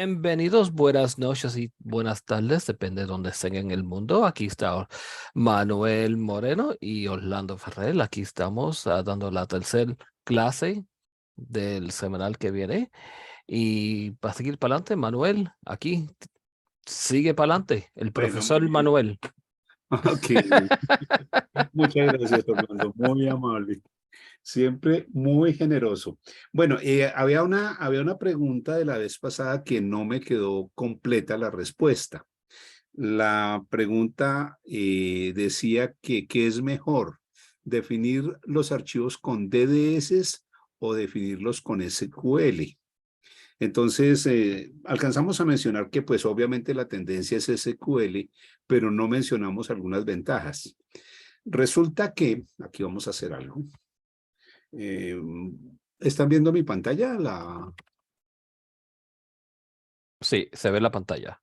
Bienvenidos, buenas noches y buenas tardes, depende de dónde estén en el mundo. Aquí está Manuel Moreno y Orlando Ferrer. Aquí estamos dando la tercera clase del semanal que viene. Y para seguir para adelante, Manuel, aquí sigue para adelante, el Bueno, profesor Manuel. ok. Muchas gracias, Orlando. Muy amable. Siempre muy generoso. Bueno, había una pregunta de la vez pasada que no me quedó completa la respuesta. La pregunta decía que ¿qué es mejor? ¿Definir los archivos con DDS o definirlos con SQL? Entonces, alcanzamos a mencionar que pues obviamente la tendencia es SQL, pero no mencionamos algunas ventajas. Resulta que, aquí vamos a hacer algo. Eh, ¿Están viendo mi pantalla? Sí, se ve la pantalla.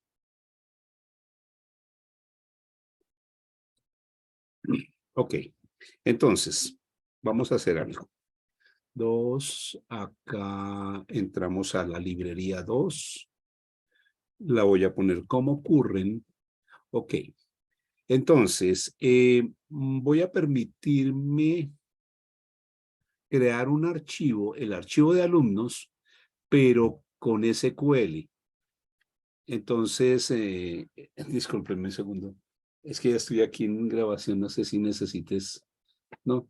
Ok, entonces, vamos a hacer algo. Acá entramos a la librería 2. La voy a poner como curren. Ok, entonces, voy a permitirme crear un archivo, el archivo de alumnos, pero con SQL. Entonces, discúlpenme un segundo. Es que ya estoy aquí en grabación, no sé si necesites. No,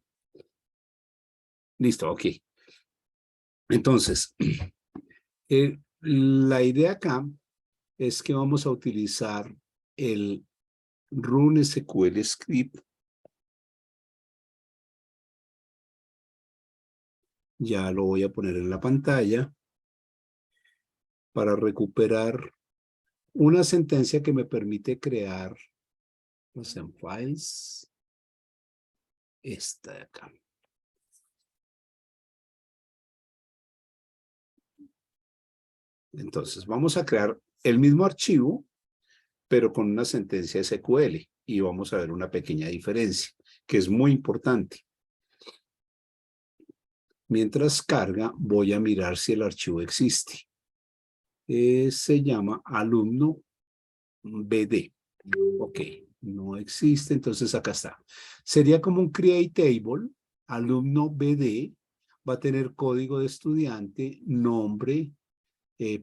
listo, ok. Entonces, la idea acá es que vamos a utilizar el Run SQL Script. Ya lo voy a poner en la pantalla para recuperar una sentencia que me permite crear los en files. Esta de acá. Entonces, vamos a crear el mismo archivo, pero con una sentencia SQL. Y vamos a ver una pequeña diferencia, que es muy importante. Mientras carga, voy a mirar si el archivo existe. Se llama alumno BD. Ok, no existe, entonces acá está. Sería como un create table, alumno BD, va a tener código de estudiante, nombre,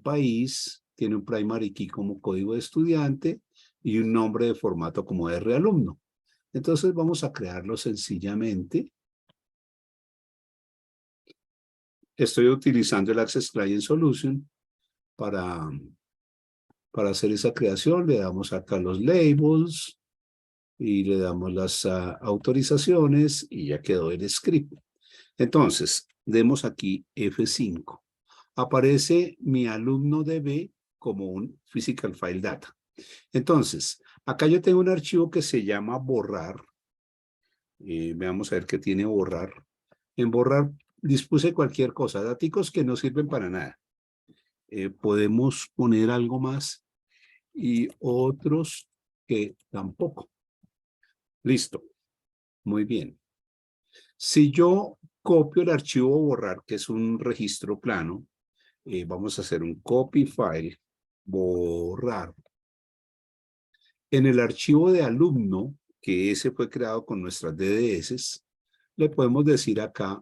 país, tiene un primary key como código de estudiante y un nombre de formato como R alumno. Entonces vamos a crearlo sencillamente. Estoy utilizando el Access Client Solution para hacer esa creación. Le damos acá los labels y le damos las autorizaciones y ya quedó el script. Entonces, demos aquí F5. Aparece mi alumno DB como un physical file data. Entonces, acá yo tengo un archivo que se llama borrar. Veamos a ver qué tiene borrar. En borrar dispuse cualquier cosa, datos que no sirven para nada. Podemos poner algo más y otros que tampoco. Listo. Muy bien. Si yo copio el archivo borrar, que es un registro plano, vamos a hacer un copy file, borrar. En el archivo de alumno, que ese fue creado con nuestras DDS, le podemos decir acá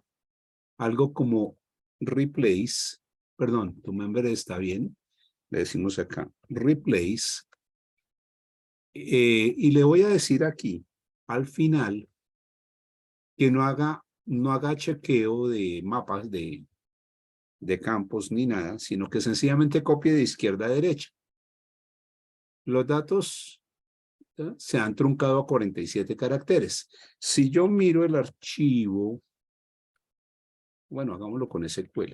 algo como replace, perdón, tu member está bien, le decimos acá replace, y le voy a decir aquí, al final, que no haga chequeo de mapas de campos ni nada, sino que sencillamente copie de izquierda a derecha. Los datos se han truncado a 47 caracteres. Si yo miro el archivo, bueno, hagámoslo con SQL.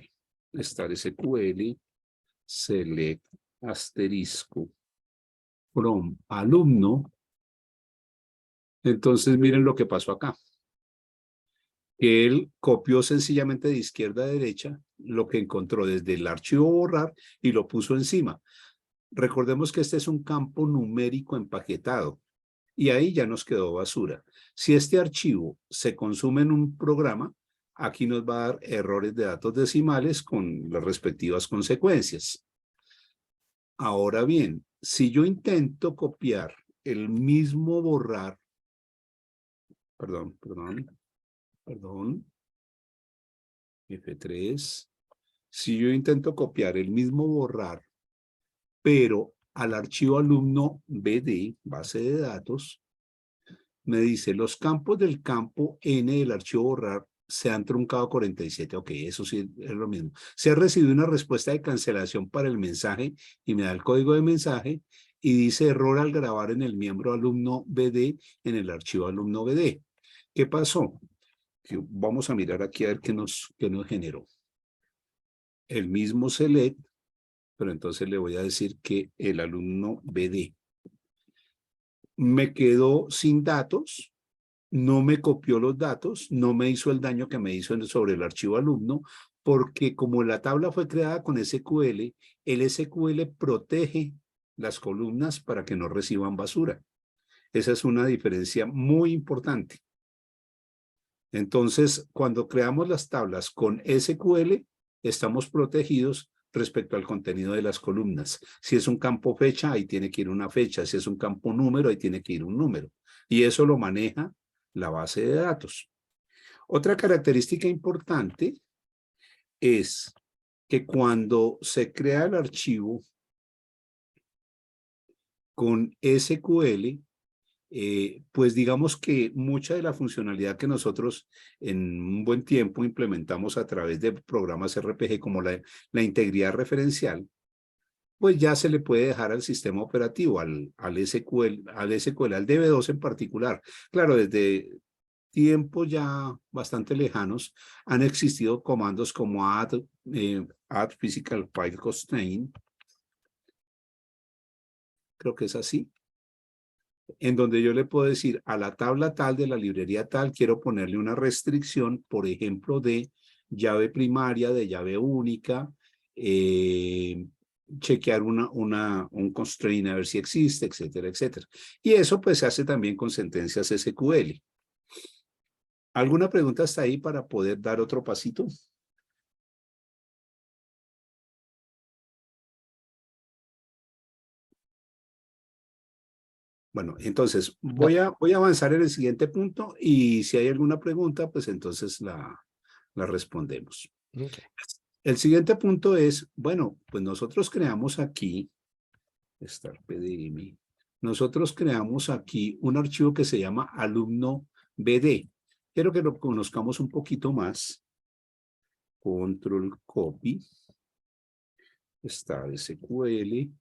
Star SQL, select asterisco from alumno. Entonces miren lo que pasó acá. Que él copió sencillamente de izquierda a derecha lo que encontró desde el archivo borrar y lo puso encima. Recordemos que este es un campo numérico empaquetado y ahí ya nos quedó basura. Si este archivo se consume en un programa, aquí nos va a dar errores de datos decimales con las respectivas consecuencias. Ahora bien, si yo intento copiar el mismo borrar, perdón, F3, si yo intento copiar el mismo borrar, pero al archivo alumno BD, base de datos, me dice los campos del campo N del archivo borrar se han truncado 47. Ok, eso sí es lo mismo. Se ha recibido una respuesta de cancelación para el mensaje y me da el código de mensaje y dice error al grabar en el miembro alumno BD en el archivo alumno BD. ¿Qué pasó? Vamos a mirar aquí a ver qué nos generó. El mismo select, pero entonces le voy a decir que el alumno BD me quedó sin datos, no me copió los datos, no me hizo el daño que me hizo sobre el archivo alumno, porque como la tabla fue creada con SQL, el SQL protege las columnas para que no reciban basura. Esa es una diferencia muy importante. Entonces, cuando creamos las tablas con SQL, estamos protegidos respecto al contenido de las columnas. Si es un campo fecha, ahí tiene que ir una fecha. Si es un campo número, ahí tiene que ir un número. Y eso lo maneja la base de datos. Otra característica importante es que cuando se crea el archivo con SQL, pues digamos que mucha de la funcionalidad que nosotros en un buen tiempo implementamos a través de programas RPG como la integridad referencial, pues ya se le puede dejar al sistema operativo, al SQL, al DB2 en particular. Claro, desde tiempos ya bastante lejanos han existido comandos como add physical file constraint, creo que es así, en donde yo le puedo decir a la tabla tal de la librería tal, quiero ponerle una restricción, por ejemplo, de llave primaria, de llave única, chequear un constraint a ver si existe, etcétera, etcétera. Y eso pues se hace también con sentencias SQL. ¿Alguna pregunta hasta ahí para poder dar otro pasito? Bueno, entonces No. voy a avanzar en el siguiente punto y si hay alguna pregunta, pues entonces la respondemos. Okay. El siguiente punto es, bueno, pues nosotros creamos aquí, Star PDM, nosotros creamos aquí un archivo que se llama alumno BD. Quiero que lo conozcamos un poquito más. Control copy, Star SQL,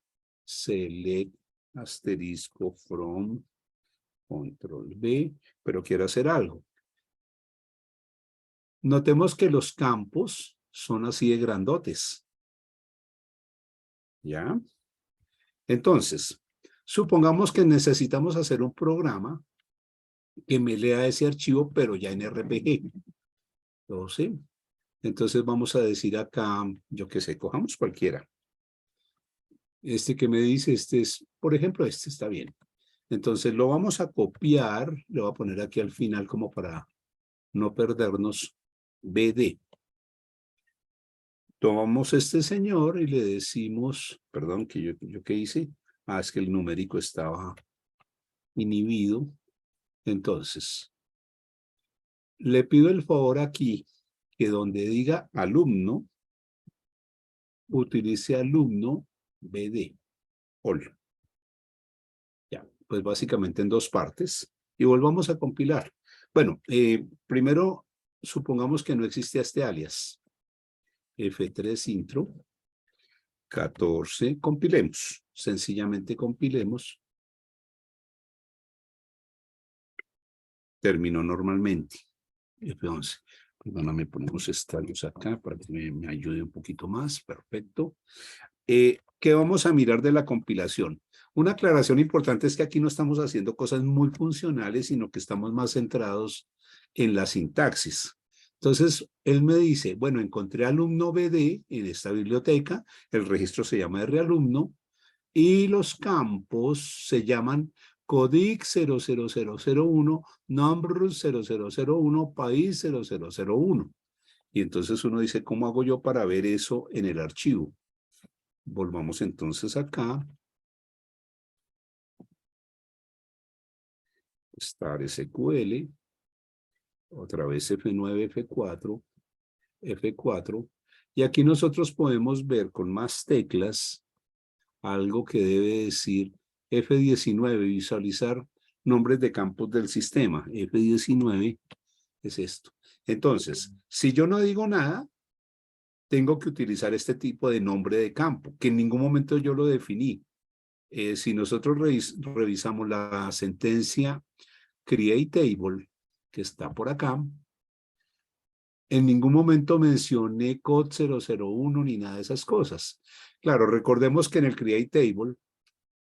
select asterisco from, control B, pero quiero hacer algo. Notemos que los campos son así de grandotes. ¿Ya? Entonces, supongamos que necesitamos hacer un programa que me lea ese archivo, pero ya en RPG. ¿Sí? Entonces vamos a decir acá, yo qué sé, cojamos cualquiera. Este que me dice, este es, por ejemplo, este está bien. Entonces lo vamos a copiar, le voy a poner aquí al final como para no perdernos, BD. Tomamos este señor y le decimos, perdón, que yo qué hice. Ah, es que el numérico estaba inhibido. Entonces, le pido el favor aquí que donde diga alumno, utilice alumno BD. All. Ya, pues básicamente en dos partes. Y volvamos a compilar. Bueno, primero supongamos que no existía este alias. F3 intro 14, compilemos. Sencillamente compilemos. Terminó normalmente. F11. Perdóname, ponemos esta luz acá para que me ayude un poquito más. Perfecto. ¿Qué vamos a mirar de la compilación? Una aclaración importante es que aquí no estamos haciendo cosas muy funcionales, sino que estamos más centrados en la sintaxis. Entonces, él me dice, bueno, encontré alumno BD en esta biblioteca, el registro se llama RAlumno, y los campos se llaman CODIC 00001, number 0001, país 0001. Y entonces uno dice, ¿cómo hago yo para ver eso en el archivo? Volvamos entonces acá. Star SQL. Otra vez F9, F4, F4. Y aquí nosotros podemos ver con más teclas algo que debe decir F19, visualizar nombres de campos del sistema. F19 es esto. Entonces, si yo no digo nada, tengo que utilizar este tipo de nombre de campo, que en ningún momento yo lo definí. Si nosotros revisamos la sentencia create table, que está por acá, en ningún momento mencioné code 001 ni nada de esas cosas. Claro, recordemos que en el create table,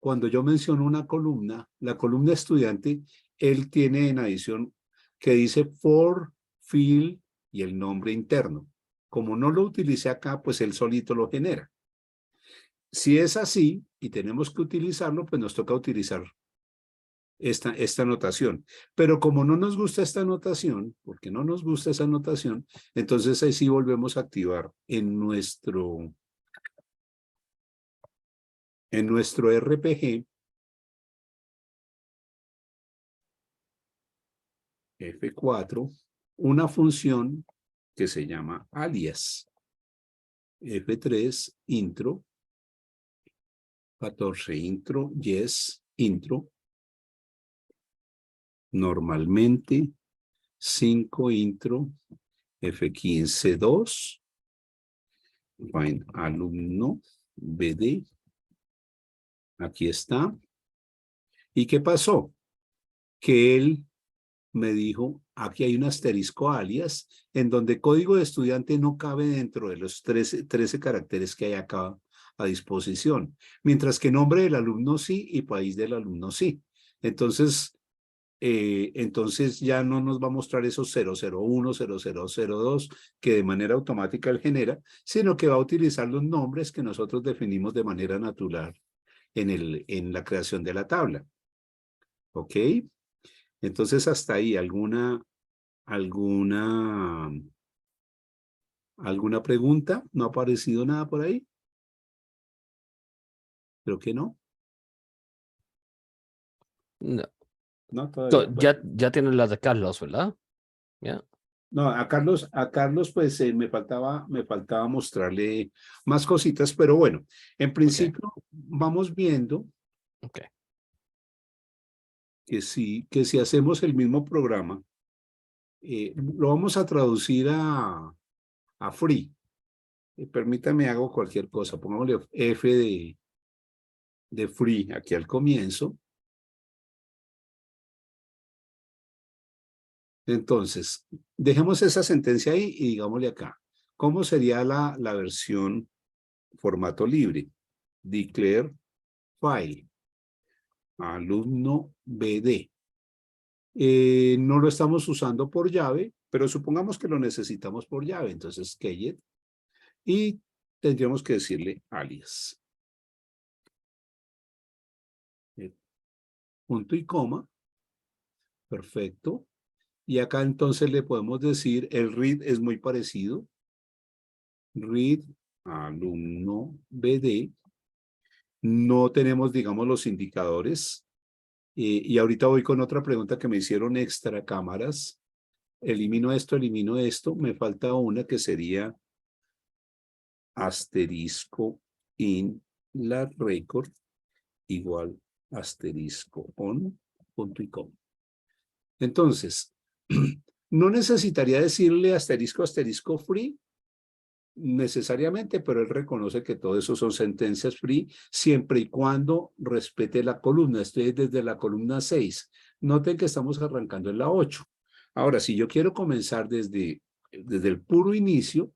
cuando yo menciono una columna, la columna estudiante, él tiene en adición que dice for, field y el nombre interno. Como no lo utilicé acá, pues él solito lo genera. Si es así y tenemos que utilizarlo, pues nos toca utilizar esta notación. Pero como no nos gusta esta notación, porque no nos gusta esa notación, entonces ahí sí volvemos a activar en nuestro RPG F4 una función que se llama alias. F3 intro, 14 intro, yes, intro, normalmente, 5 intro, F15 2, find alumno, BD, aquí está. ¿Y qué pasó? Que él me dijo, aquí hay un asterisco alias, en donde código de estudiante no cabe dentro de los 13 caracteres que hay acá a disposición, mientras que nombre del alumno sí y país del alumno sí. Entonces ya no nos va a mostrar esos 001, 0002 que de manera automática él genera, sino que va a utilizar los nombres que nosotros definimos de manera natural en la creación de la tabla. ¿Ok? Entonces hasta ahí, ¿alguna pregunta? ¿No ha aparecido nada por ahí? Creo que no. No. No, todavía. Bueno. Ya tienen la de Carlos, ¿verdad? ¿Ya? No, a Carlos, pues me faltaba mostrarle más cositas, pero bueno, en Ok, principio vamos viendo ok. que si hacemos el mismo programa, lo vamos a traducir a free. Permítame, hago cualquier cosa. Pongámosle F de free aquí al comienzo. Entonces, dejemos esa sentencia ahí y digámosle acá. ¿Cómo sería la versión formato libre? Declare file. Alumno BD. No lo estamos usando por llave, pero supongamos que lo necesitamos por llave. Entonces, get y tendríamos que decirle alias. Punto y coma. Perfecto. Y acá entonces le podemos decir, el read es muy parecido. Read alumno BD. No tenemos, digamos, los indicadores. Y ahorita voy con otra pregunta que me hicieron extra cámaras. Elimino esto. Me falta una que sería asterisco in la record igual asterisco on punto y coma. Entonces, no necesitaría decirle asterisco free necesariamente, pero él reconoce que todo eso son sentencias free siempre y cuando respete la columna. Estoy desde la columna 6. Noten que estamos arrancando en la 8. Ahora, si yo quiero comenzar desde el puro inicio,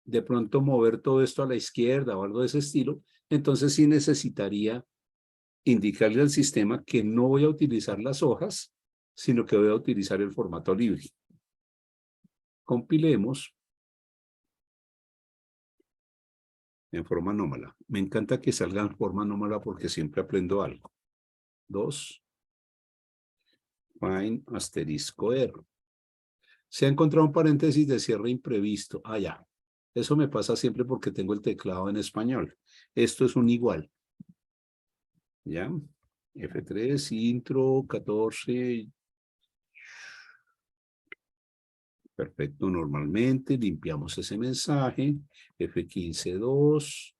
de pronto mover todo esto a la izquierda o algo de ese estilo, entonces sí necesitaría indicarle al sistema que no voy a utilizar las hojas, sino que voy a utilizar el formato libre. Compilemos en forma anómala. Me encanta que salga en forma anómala porque siempre aprendo algo. 2. Find asterisco R. Se ha encontrado un paréntesis de cierre imprevisto. Ah, ya. Eso me pasa siempre porque tengo el teclado en español. Esto es un igual. ¿Ya? F3, intro, 14. Perfecto, normalmente limpiamos ese mensaje. F15, 2.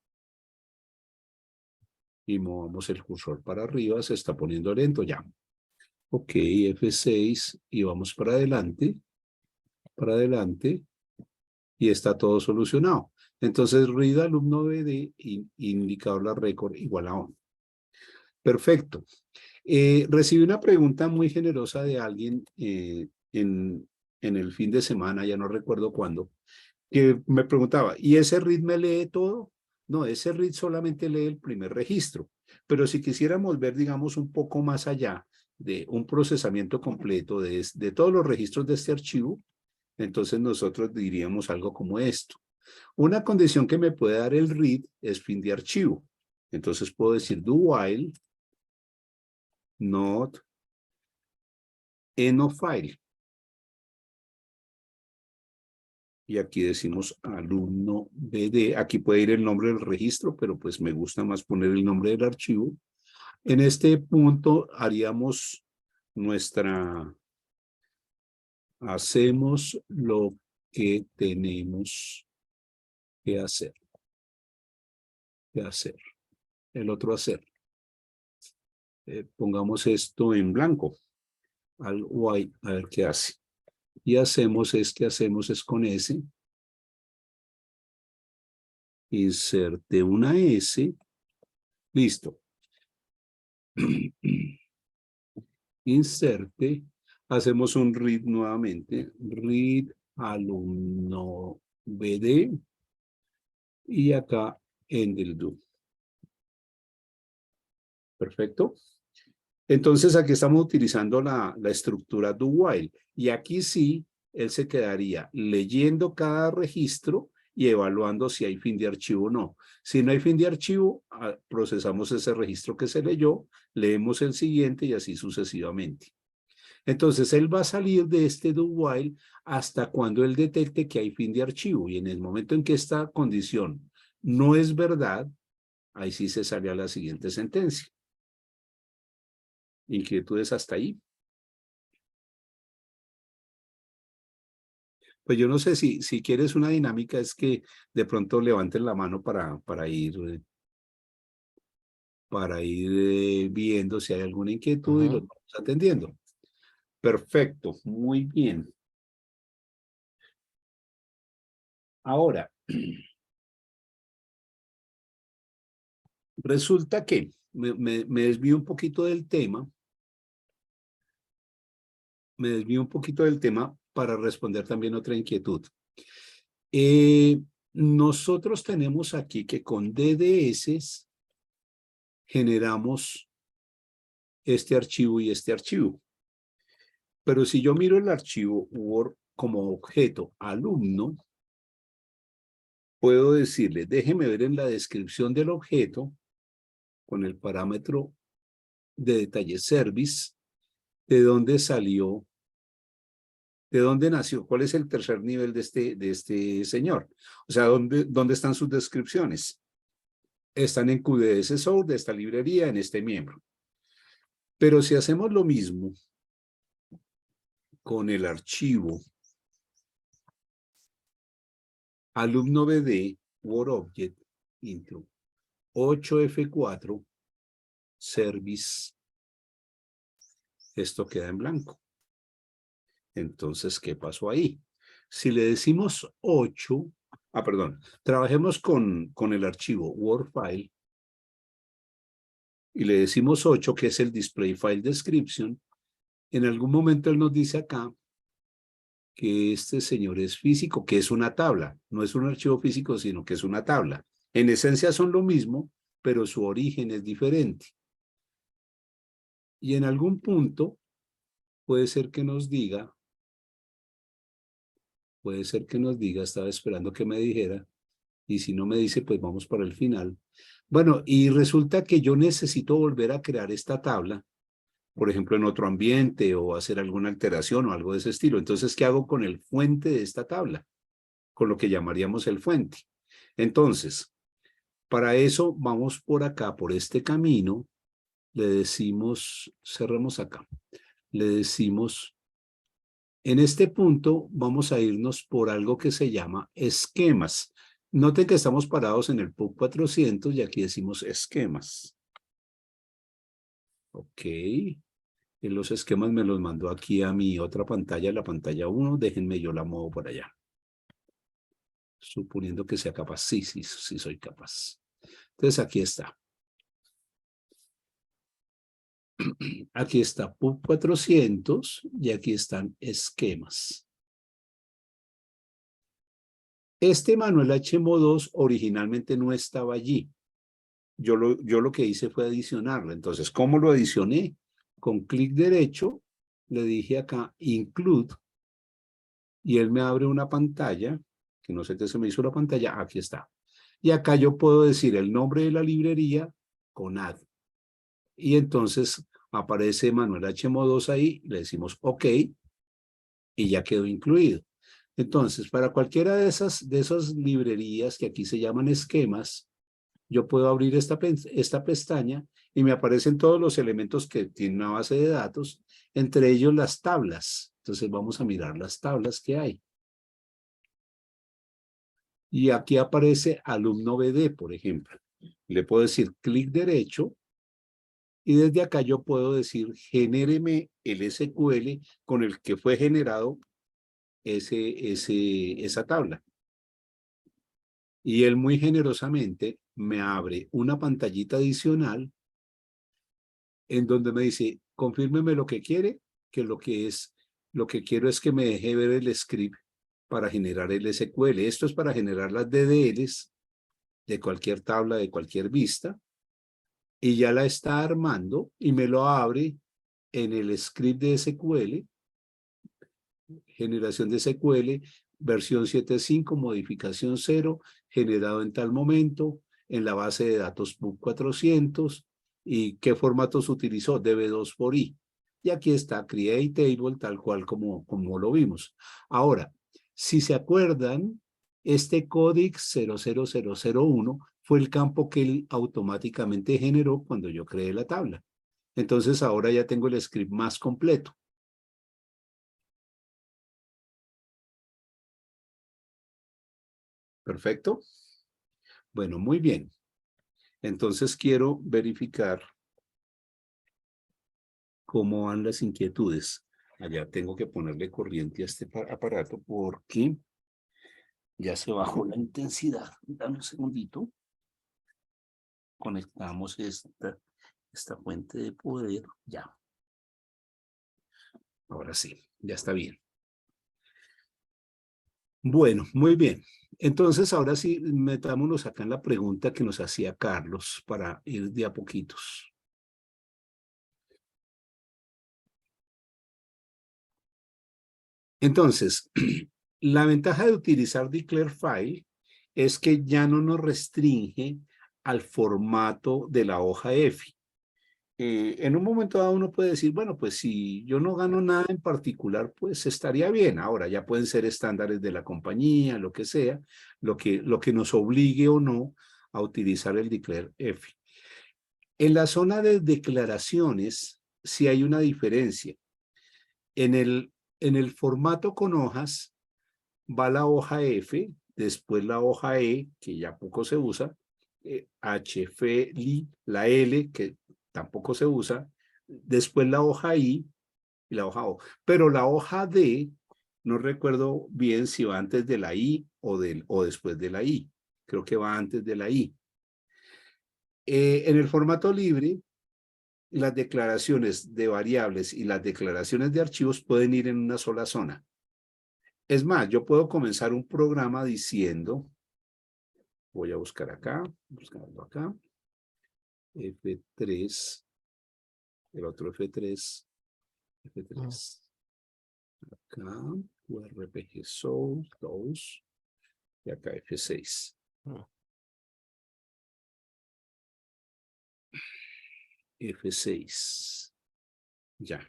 Y movamos el cursor para arriba. Se está poniendo lento ya. Ok, F6 y vamos para adelante. Para adelante. Y está todo solucionado. Entonces, read alumno BD, indicador la récord igual a 1. Perfecto. Recibí una pregunta muy generosa de alguien en el fin de semana, ya no recuerdo cuándo, que me preguntaba, ¿y ese read me lee todo? No, ese read solamente lee el primer registro. Pero si quisiéramos ver, digamos, un poco más allá de un procesamiento completo de todos los registros de este archivo, entonces nosotros diríamos algo como esto. Una condición que me puede dar el read es fin de archivo. Entonces puedo decir do while not end of file. Y aquí decimos alumno BD. Aquí puede ir el nombre del registro, pero pues me gusta más poner el nombre del archivo. En este punto haríamos hacemos lo que tenemos que hacer. El otro hacer. Pongamos esto en blanco. Al Y, a ver qué hace. Y hacemos es con S. Inserte una S. Listo. Inserte. Hacemos un read nuevamente. Read alumno BD. Y acá en el do. Perfecto. Entonces aquí estamos utilizando la estructura do while. Y aquí sí, él se quedaría leyendo cada registro y evaluando si hay fin de archivo o no. Si no hay fin de archivo, procesamos ese registro que se leyó, leemos el siguiente y así sucesivamente. Entonces él va a salir de este do while hasta cuando él detecte que hay fin de archivo. Y en el momento en que esta condición no es verdad, ahí sí se sale a la siguiente sentencia. ¿Inquietudes hasta ahí? Pues yo no sé si quieres una dinámica, es que de pronto levanten la mano para ir viendo si hay alguna inquietud y lo vamos atendiendo. Perfecto, muy bien. Ahora, resulta que me desvío un poquito del tema. Me desvío un poquito del tema para responder también otra inquietud. Nosotros tenemos aquí que con DDS generamos este archivo y este archivo. Pero si yo miro el archivo Word como objeto alumno, puedo decirle, déjeme ver en la descripción del objeto, con el parámetro de detalle service, de dónde salió, de dónde nació, cuál es el tercer nivel de este señor. O sea, dónde están sus descripciones. Están en QDS Source de esta librería, en este miembro. Pero si hacemos lo mismo con el archivo alumno BD, Word Object, intro, 8F4, service, esto queda en blanco. Entonces, ¿qué pasó ahí? Si le decimos 8, trabajemos con el archivo Word File y le decimos 8, que es el Display File Description. En algún momento él nos dice acá que este señor es físico, que es una tabla. No es un archivo físico, sino que es una tabla. En esencia son lo mismo, pero su origen es diferente. Y en algún punto puede ser que nos diga, estaba esperando que me dijera, y si no me dice, pues vamos para el final. Bueno, y resulta que yo necesito volver a crear esta tabla, por ejemplo, en otro ambiente o hacer alguna alteración o algo de ese estilo. Entonces, ¿qué hago con el fuente de esta tabla? con lo que llamaríamos el fuente. Entonces, para eso vamos por acá, por este camino, le decimos, cerremos acá, le decimos, en este punto vamos a irnos por algo que se llama esquemas. Noten que estamos parados en el PUC 400 y aquí decimos esquemas. Ok. Y los esquemas me los mandó aquí a mi otra pantalla, la pantalla 1. Déjenme, yo la muevo por allá. Suponiendo que sea capaz. Sí, sí, sí soy capaz. Entonces aquí está. Aquí está PUB 400 y aquí están esquemas. Este Manuel HMO 2 originalmente no estaba allí. Yo lo que hice fue adicionarlo. Entonces, ¿cómo lo adicioné? Con clic derecho, le dije acá, include, y él me abre una pantalla, que no sé qué se me hizo la pantalla, aquí está. Y acá yo puedo decir el nombre de la librería con add. Y entonces aparece Manuel HMO 2 ahí, le decimos OK, y ya quedó incluido. Entonces, para cualquiera de esas librerías que aquí se llaman esquemas, yo puedo abrir esta pestaña y me aparecen todos los elementos que tiene una base de datos, entre ellos las tablas. Entonces vamos a mirar las tablas que hay. Y aquí aparece alumno BD, por ejemplo. Le puedo decir clic derecho y desde acá yo puedo decir genéreme el SQL con el que fue generado esa tabla. Y él muy generosamente me abre una pantallita adicional en donde me dice, confírmeme lo que quiere, que lo que quiero es que me deje ver el script para generar el SQL. Esto es para generar las DDLs de cualquier tabla, de cualquier vista, y ya la está armando y me lo abre en el script de SQL, generación de SQL, versión 7.5, modificación 0, generado en tal momento, en la base de datos PUB 400, y qué formatos utilizó, DB2 por I. Y aquí está Create Table, tal cual como lo vimos. Ahora, si se acuerdan, este código 00001 fue el campo que él automáticamente generó cuando yo creé la tabla. Entonces ahora ya tengo el script más completo. Perfecto. Bueno, muy bien. Entonces quiero verificar cómo van las inquietudes. Allá tengo que ponerle corriente a este aparato porque ya se bajó la intensidad. Dame un segundito. Conectamos esta fuente de poder. Ya. Ahora sí, ya está bien. Bueno, muy bien. Entonces, ahora sí, metámonos acá en la pregunta que nos hacía Carlos para ir de a poquitos. Entonces, la ventaja de utilizar declare file es que ya no nos restringe al formato de la hoja EFI. En un momento dado uno puede decir, bueno, pues si yo no gano nada en particular, pues estaría bien. Ahora ya pueden ser estándares de la compañía, lo que sea, lo que nos obligue o no a utilizar el declare EFI. En la zona de declaraciones sí hay una diferencia. En el formato con hojas va la hoja F, después la hoja E, que ya poco se usa, HF, la L, que tampoco se usa, después la hoja I y la hoja O. Pero la hoja D, no recuerdo bien si va antes de la I o después de la I. Creo que va antes de la I. En el formato libre, las declaraciones de variables y las declaraciones de archivos pueden ir en una sola zona. Es más, yo puedo comenzar un programa diciendo, voy a buscar acá, buscarlo acá, F3, el otro F3, F3, acá, URPG Source, 2, y acá F6. F6, ya.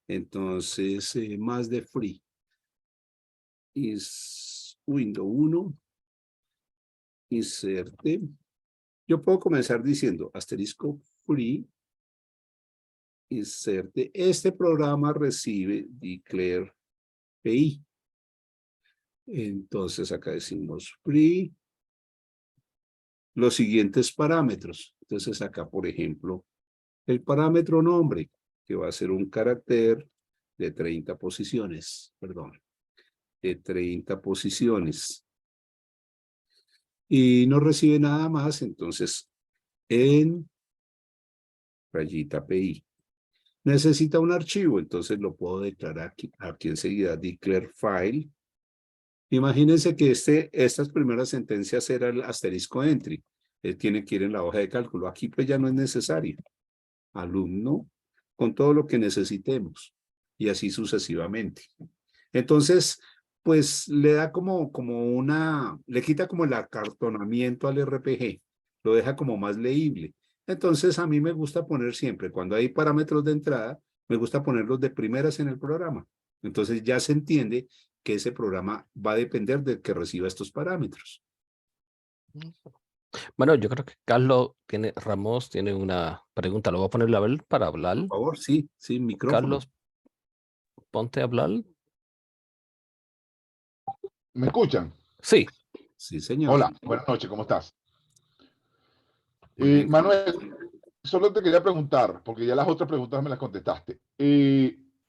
Entonces, más de free is window 1, inserte. Yo puedo comenzar diciendo asterisco free, inserte. Este programa recibe declare PI. Entonces acá decimos free los siguientes parámetros. Entonces acá, por ejemplo, el parámetro nombre, que va a ser un carácter de 30 posiciones, perdón, de 30 posiciones. Y no recibe nada más, entonces, en rayita PI. Necesita un archivo, entonces lo puedo declarar aquí enseguida, declare file. Imagínense que estas primeras sentencias era el asterisco entry. Él tiene que ir en la hoja de cálculo. Aquí pues ya no es necesario. Alumno, con todo lo que necesitemos. Y así sucesivamente. Entonces, pues le da le quita como el acartonamiento al RPG. Lo deja como más leíble. Entonces, a mí me gusta poner siempre, cuando hay parámetros de entrada, me gusta ponerlos de primeras en el programa. Entonces ya se entiende que ese programa va a depender de que reciba estos parámetros. Bueno, yo creo que Ramos tiene una pregunta. Lo voy a poner a ver para hablar. Por favor, sí, micrófono. Carlos, ponte a hablar. ¿Me escuchan? Sí, Sí, señor. Hola, buenas noches, ¿cómo estás? Muy bien. Manuel, solo te quería preguntar, porque ya las otras preguntas me las contestaste.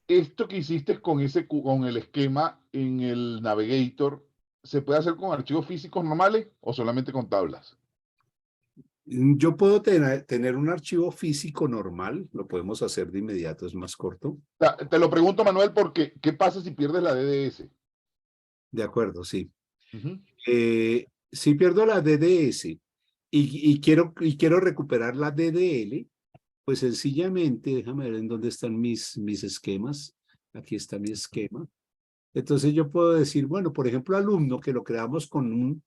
Esto que hiciste con el esquema en el Navigator, ¿se puede hacer con archivos físicos normales o solamente con tablas? Yo puedo tener un archivo físico normal, lo podemos hacer de inmediato, es más corto. Te lo pregunto, Manuel, porque ¿qué pasa si pierdes la DDS? De acuerdo, sí. Ujú. Si pierdo la DDS y quiero recuperar la DDL, pues sencillamente, déjame ver en dónde están mis esquemas. Aquí está mi esquema. Entonces yo puedo decir, bueno, por ejemplo, alumno, que lo creamos con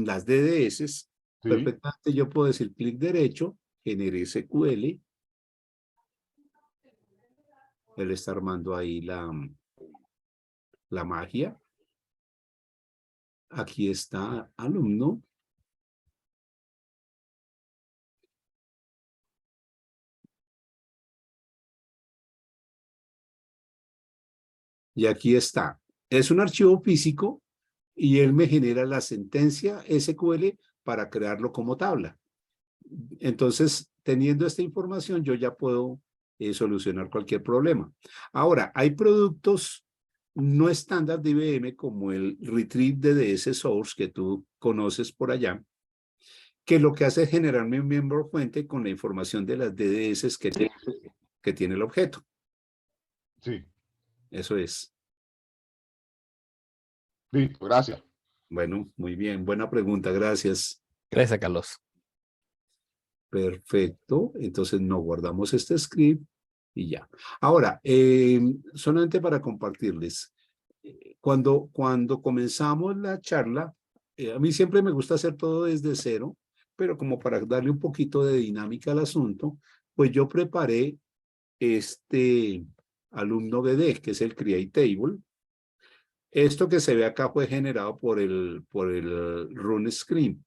las DDS, Sí. perfectamente yo puedo decir clic derecho, genere SQL. Él está armando ahí la magia. Aquí está alumno. Y aquí está. Es un archivo físico y él me genera la sentencia SQL para crearlo como tabla. Entonces, teniendo esta información, yo ya puedo solucionar cualquier problema. Ahora, hay productos no estándar de IBM como el Retrieve DDS Source que tú conoces por allá, que lo que hace es generarme un miembro fuente con la información de las DDS que tiene el objeto. Sí, Eso es. listo, gracias. Bueno, muy bien. Buena pregunta. Gracias. gracias, Carlos. Perfecto. Entonces no guardamos este script y ya. Ahora, solamente para compartirles, cuando comenzamos la charla, a mí siempre me gusta hacer todo desde cero, pero como para darle un poquito de dinámica al asunto, pues yo preparé este alumno BD, que es el Create Table. Esto que se ve acá fue generado por el run script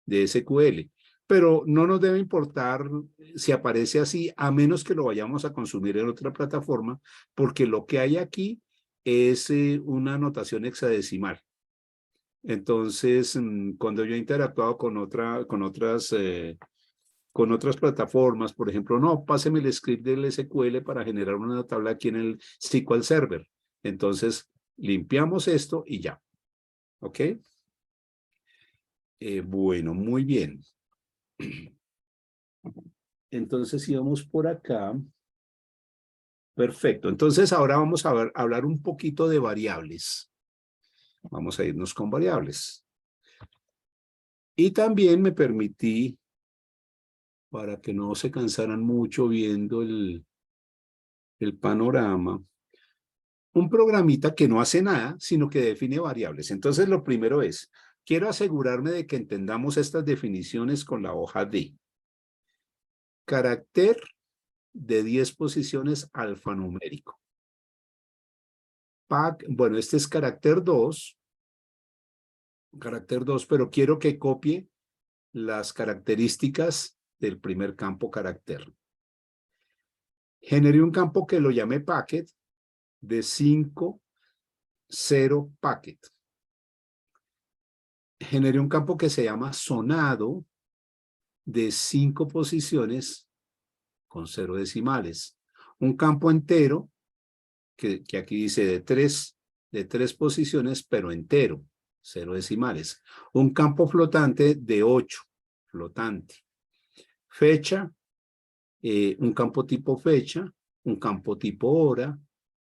de SQL, pero no nos debe importar si aparece así, a menos que lo vayamos a consumir en otra plataforma, porque lo que hay aquí es una notación hexadecimal. Entonces, cuando yo he interactuado con otras plataformas, por ejemplo, no, páseme el script del SQL para generar una tabla aquí en el SQL Server. Entonces, limpiamos esto y ya. ¿Ok? Bueno, muy bien. Entonces, si vamos por acá. Perfecto. Entonces, ahora vamos a hablar un poquito de variables. Vamos a irnos con variables. Y también me permití, para que no se cansaran mucho viendo el panorama, un programita que no hace nada, sino que define variables. Entonces, lo primero es, quiero asegurarme de que entendamos estas definiciones con la hoja D. Carácter de 10 posiciones alfanumérico. Bueno, este es carácter 2 carácter 2, pero quiero que copie las características del primer campo carácter. Generé un campo que lo llamé packet de 5, 0 packet. Generé un campo que se llama sonado de 5 posiciones con 0 decimales. Un campo entero que aquí dice de tres posiciones, pero entero, 0 decimales. Un campo flotante de 8, flotante. Fecha, un campo tipo fecha, un campo tipo hora,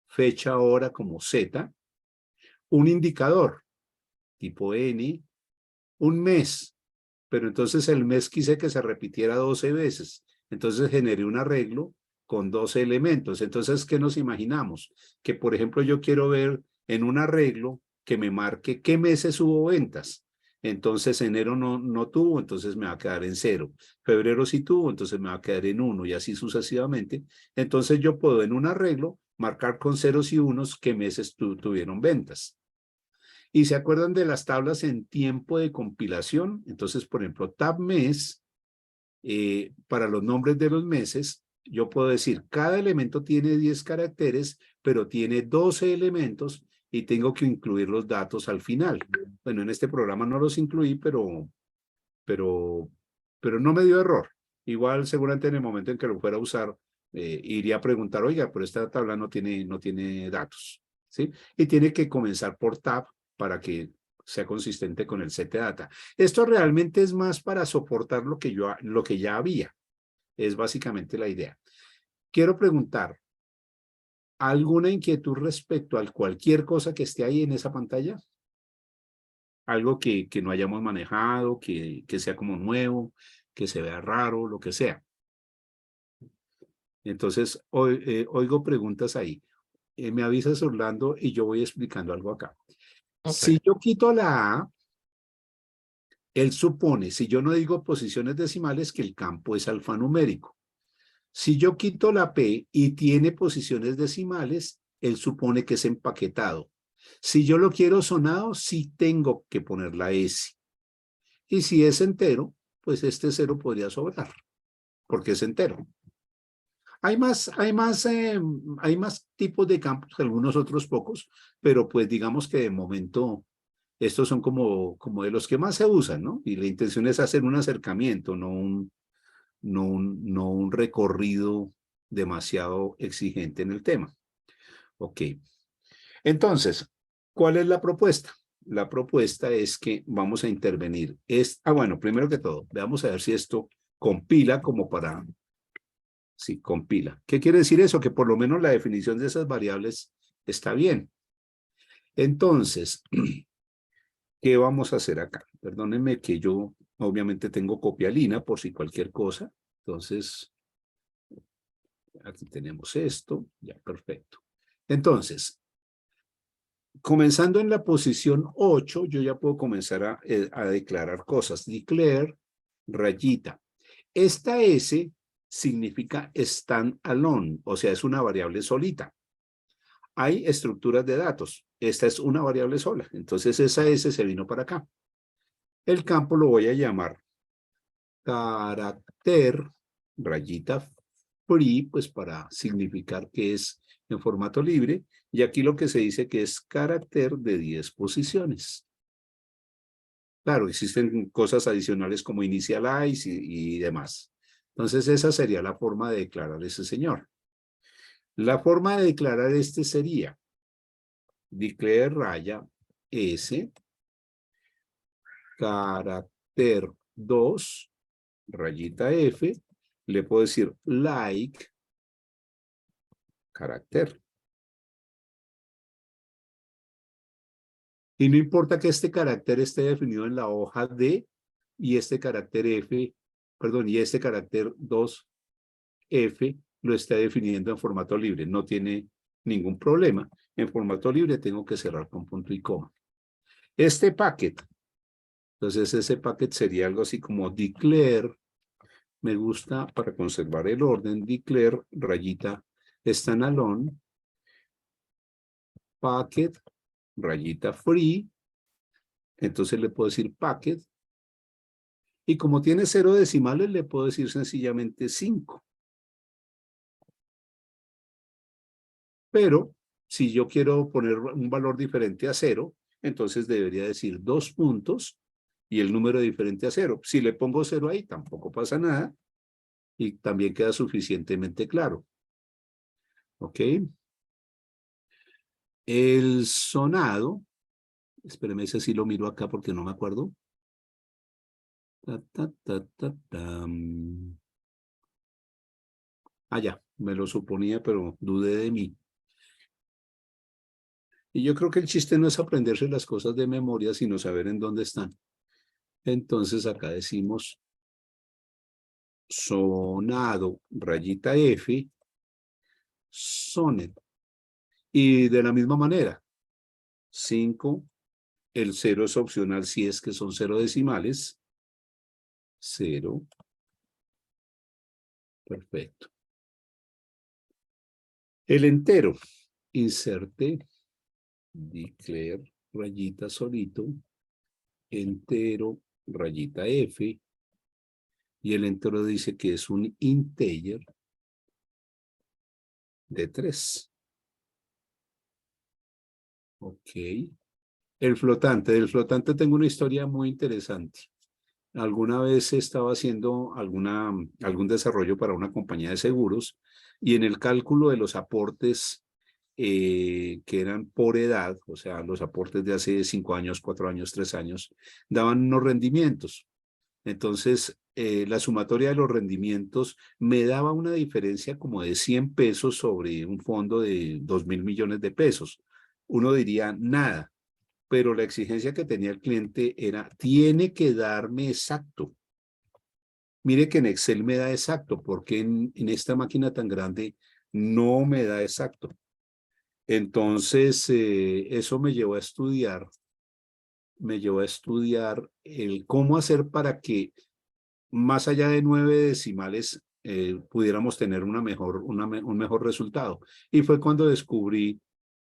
fecha hora como Z, un indicador tipo N, un mes, pero entonces el mes quise que se repitiera 12 veces, entonces generé un arreglo con 12 elementos. Entonces, ¿qué nos imaginamos? Que, por ejemplo, yo quiero ver en un arreglo que me marque qué meses hubo ventas. Entonces, enero no tuvo, entonces me va a quedar en 0. Febrero sí tuvo, entonces me va a quedar en 1 y así sucesivamente. Entonces, yo puedo en un arreglo marcar con ceros y unos qué meses tuvieron ventas. ¿Y se acuerdan de las tablas en tiempo de compilación? Entonces, por ejemplo, tab mes, para los nombres de los meses, yo puedo decir, cada elemento tiene 10 caracteres, pero tiene 12 elementos y tengo que incluir los datos al final. Bueno, en este programa no los incluí, pero no me dio error. Igual, seguramente en el momento en que lo fuera a usar, iría a preguntar, oiga, pero esta tabla no tiene datos, ¿sí? Y tiene que comenzar por tab para que sea consistente con el set de data. Esto realmente es más para soportar lo que ya había. Es básicamente la idea. Quiero preguntar, ¿alguna inquietud respecto a cualquier cosa que esté ahí en esa pantalla? Algo que no hayamos manejado, que sea como nuevo, que se vea raro, lo que sea. Entonces, oigo preguntas ahí. Me avisas, Orlando, y yo voy explicando algo acá. Ok. Si yo quito la A, él supone, si yo no digo posiciones decimales, que el campo es alfanumérico. Si yo quito la P y tiene posiciones decimales, él supone que es empaquetado. Si yo lo quiero sonado, sí tengo que poner la S. Y si es entero, pues este 0 podría sobrar, porque es entero. Hay más tipos de campos, algunos otros pocos, pero pues digamos que de momento estos son como de los que más se usan, ¿no? Y la intención es hacer un acercamiento, no un recorrido demasiado exigente en el tema. Ok. Entonces, ¿cuál es la propuesta? La propuesta es que vamos a intervenir. Bueno, primero que todo, veamos a ver si esto compila como para... Sí, compila. ¿Qué quiere decir eso? Que por lo menos la definición de esas variables está bien. Entonces, ¿qué vamos a hacer acá? Perdónenme que yo obviamente tengo copialina por si cualquier cosa. Entonces, aquí tenemos esto. Ya, perfecto. Entonces, comenzando en la posición 8, yo ya puedo comenzar a declarar cosas. Declare, rayita. Esta S significa stand alone, o sea, es una variable solita. Hay estructuras de datos. Esta es una variable sola. Entonces esa S se vino para acá. El campo lo voy a llamar carácter, rayita free, pues para significar que es en formato libre. Y aquí lo que se dice que es carácter de 10 posiciones. Claro, existen cosas adicionales como initialize y demás. Entonces esa sería la forma de declarar ese señor. La forma de declarar este sería declare raya S, carácter 2, rayita F, le puedo decir like, carácter. Y no importa que este carácter esté definido en la hoja D y este carácter F, perdón, y este carácter 2F lo está definiendo en formato libre. No tiene ningún problema. En formato libre tengo que cerrar con punto y coma. Este packet, entonces ese packet sería algo así como declare, me gusta para conservar el orden, declare, rayita, standalone, packet, rayita free, Entonces le puedo decir packet. Y como tiene 0 decimales, le puedo decir sencillamente 5. Pero si yo quiero poner un valor diferente a 0, entonces debería decir 2 puntos y el número diferente a 0. Si le pongo 0 ahí, tampoco pasa nada y también queda suficientemente claro. ¿Ok? El sonado, espéreme, ese sí lo miro acá porque no me acuerdo. Ah, ya, me lo suponía, pero dudé de mí. Y yo creo que el chiste no es aprenderse las cosas de memoria, sino saber en dónde están. Entonces acá decimos sonado, rayita F, sonet. Y de la misma manera, 5, el 0 es opcional si es que son 0 decimales. 0. Perfecto. El entero, inserte, declare, rayita solito, entero, rayita F, y el entero dice que es un integer de 3. Ok. El flotante. Del flotante tengo una historia muy interesante. Alguna vez estaba haciendo algún desarrollo para una compañía de seguros y en el cálculo de los aportes que eran por edad, o sea, los aportes de hace 5 años, 4 años, 3 años, daban unos rendimientos. Entonces, la sumatoria de los rendimientos me daba una diferencia como de 100 pesos sobre un fondo de 2.000 millones de pesos. Uno diría nada, pero la exigencia que tenía el cliente era, tiene que darme exacto. Mire que en Excel me da exacto, porque en esta máquina tan grande no me da exacto. Entonces, eso me llevó a estudiar el cómo hacer para que más allá de 9 decimales pudiéramos tener un mejor resultado. Y fue cuando descubrí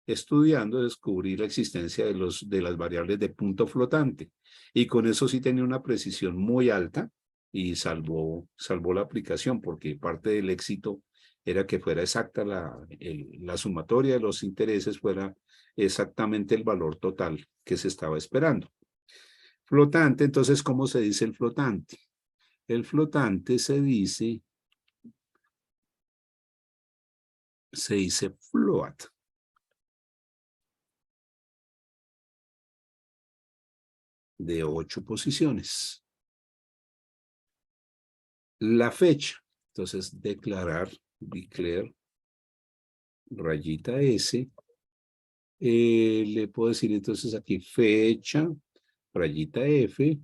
la existencia de las variables de punto flotante. Y con eso sí tenía una precisión muy alta y salvó la aplicación, porque parte del éxito era que fuera exacta la sumatoria de los intereses, fuera exactamente el valor total que se estaba esperando. Flotante, entonces, ¿cómo se dice el flotante? El flotante se dice float. De 8 posiciones. La fecha, entonces declare, rayita S, le puedo decir entonces aquí fecha, rayita F,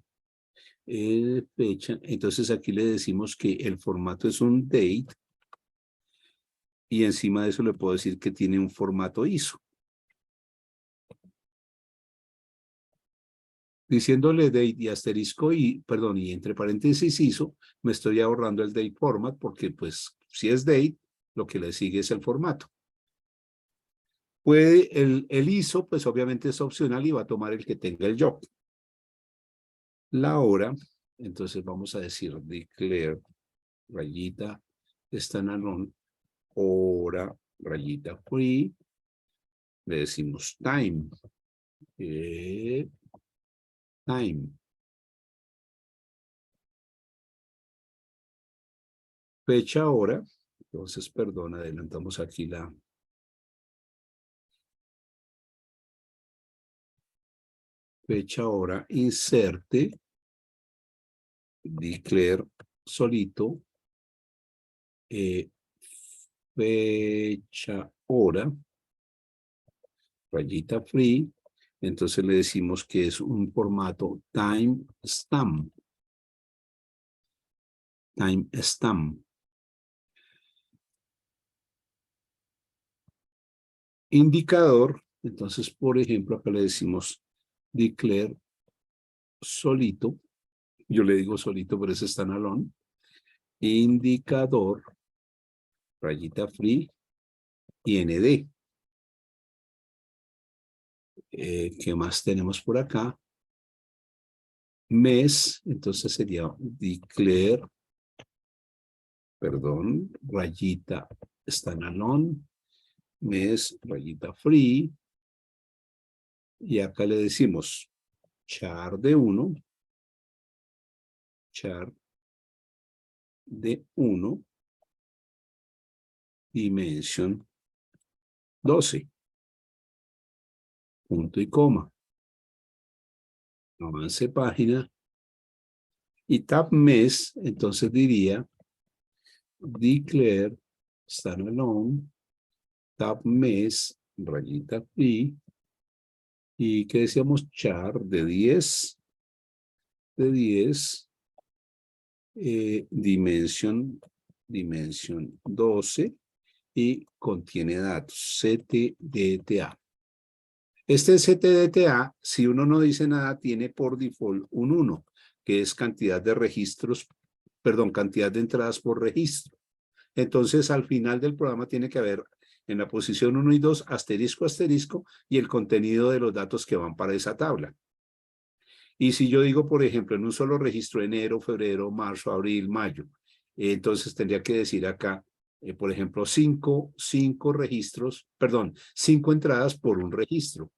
fecha, entonces aquí le decimos que el formato es un date y encima de eso le puedo decir que tiene un formato ISO. Diciéndole date y asterisco y, perdón, y entre paréntesis ISO, me estoy ahorrando el date format porque pues si es date, lo que le sigue es el formato. El ISO, pues obviamente es opcional y va a tomar el que tenga el job. La hora, entonces vamos a decir declare, rayita, standalone, hora, rayita free, le decimos time. Time. Fecha, hora, entonces, perdón, adelantamos aquí la... Fecha, hora, inserte, declare solito, fecha, hora, rayita free, entonces le decimos que es un formato timestamp. Timestamp. Indicador, entonces, por ejemplo, acá le decimos declare solito, yo le digo solito, pero es standalone, indicador, rayita free, IND. ¿Qué más tenemos por acá? mes, entonces sería declare, perdón, rayita standalone, mes, rayita free, y acá le decimos char de 1, char de 1, dimension 12, punto y coma, avance página, y tab mes, entonces diría declare standalone, tab mes, rayita free, y que decíamos char de 10, dimension 12, y contiene datos, CTDTA. Este CTDTA, si uno no dice nada, tiene por default un 1, que es cantidad de registros, perdón, cantidad de entradas por registro. Entonces, al final del programa tiene que haber en la posición 1 y 2, asterisco, asterisco, y el contenido de los datos que van para esa tabla. Y si yo digo, por ejemplo, en un solo registro, enero, febrero, marzo, abril, mayo, entonces tendría que decir acá, por ejemplo, 5 registros, perdón, 5 entradas por un registro.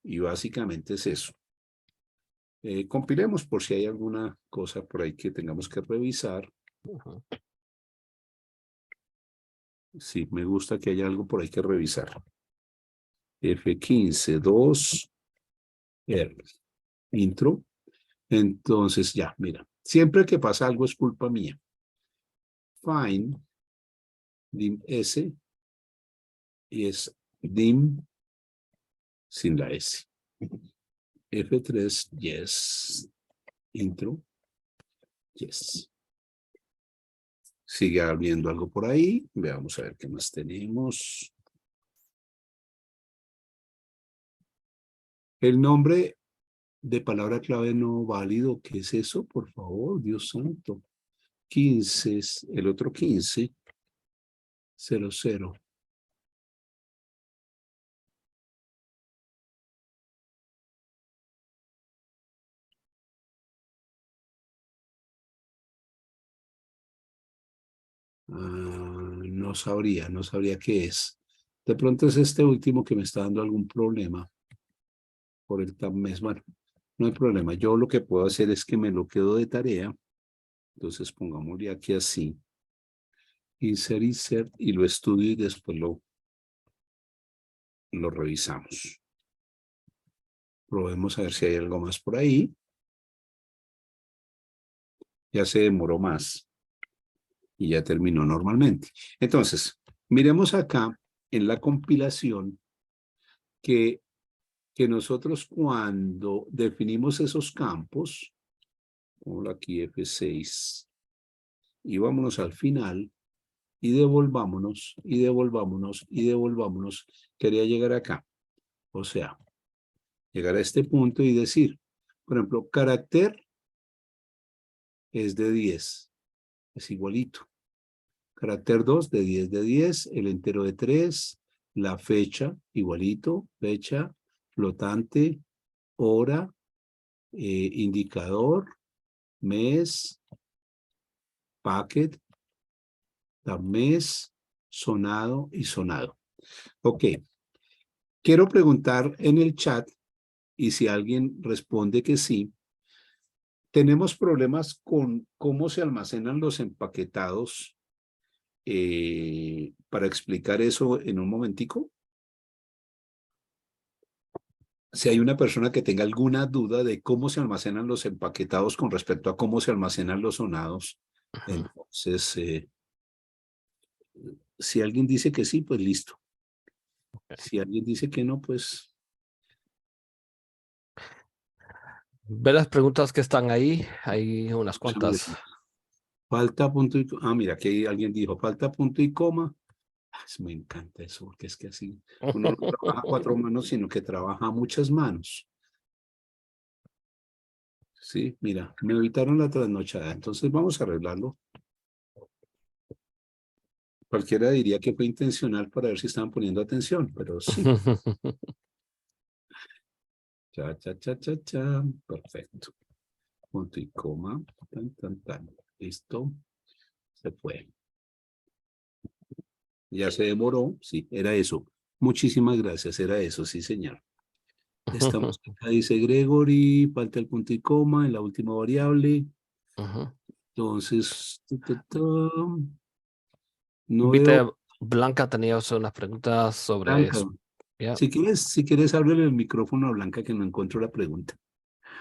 Y básicamente es eso. Compilemos por si hay alguna cosa por ahí que tengamos que revisar. Sí, me gusta que haya algo por ahí que revisar. F15, 2, R, intro. Entonces ya, mira, siempre que pasa algo es culpa mía. Find, dim S, y es dim sin la S. F3, yes. Intro, yes. Sigue habiendo algo por ahí. Veamos a ver qué más tenemos. El nombre de palabra clave no válido, ¿qué es eso? Por favor, Dios santo. 15, el otro 15, 00. No sabría qué es. De pronto es este último que me está dando algún problema por el tab mes. Bueno, no hay problema. Yo lo que puedo hacer es que me lo quedo de tarea. Entonces pongámosle aquí así. Insert, y lo estudio y después lo revisamos. Probemos a ver si hay algo más por ahí. Ya se demoró más. Y ya terminó normalmente. Entonces, miremos acá en la compilación que nosotros cuando definimos esos campos, pongo aquí F6, y vámonos al final, y devolvámonos, y devolvámonos, y devolvámonos, quería llegar acá. O sea, llegar a este punto y decir, por ejemplo, carácter es de 10, es igualito. Carácter 2 de 10 de 10, el entero de 3, la fecha, igualito, fecha, flotante, hora, indicador, mes, packet, mes, sonado y sonado. Ok. Quiero preguntar en el chat, y si alguien responde que sí, ¿tenemos problemas con cómo se almacenan los empaquetados? Para explicar eso en un momentico. Si hay una persona que tenga alguna duda de cómo se almacenan los empaquetados con respecto a cómo se almacenan los sonados, entonces, si alguien dice que sí, pues listo. Si alguien dice que no, pues... Ve las preguntas que están ahí, hay unas cuantas. Falta punto y coma. Ah, mira, aquí alguien dijo, falta punto y coma. Me encanta eso, porque es que así uno no trabaja a 4 manos, sino que trabaja a muchas manos. Sí, mira, me evitaron la trasnochada, entonces vamos a arreglarlo. Cualquiera diría que fue intencional para ver si estaban poniendo atención, pero sí. Cha, cha, cha, cha, cha. Perfecto. punto y coma, listo, se fue. Ya se demoró, sí, era eso. Muchísimas gracias, era eso, sí, señor. Estamos acá, dice Gregory, falta el punto y coma en la última variable. Entonces, no Viste, veo. Blanca tenía unas preguntas sobre Blanca, eso. ¿Ya? si quieres, ábrele el micrófono a Blanca que no encuentro la pregunta.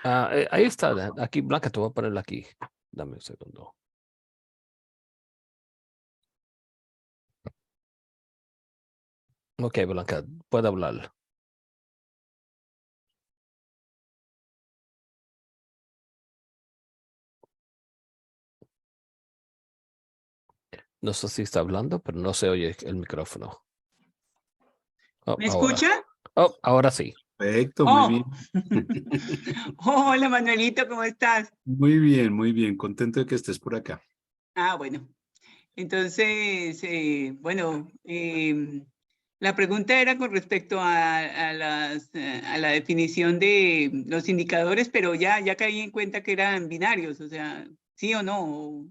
Ahí está, aquí, Blanca, te voy a ponerla aquí. Dame un segundo. Ok, Blanca, puede hablar. No sé si está hablando, pero no se oye el micrófono. Oh, ¿Me ahora. escucha? Oh, ahora sí. Perfecto, muy Oh. bien. Hola Manuelito, ¿cómo estás? Muy bien. Contento de que estés por acá. Ah, bueno. Entonces, bueno, la pregunta era con respecto a la definición de los indicadores, pero ya caí en cuenta que eran binarios, o sea, sí o no, o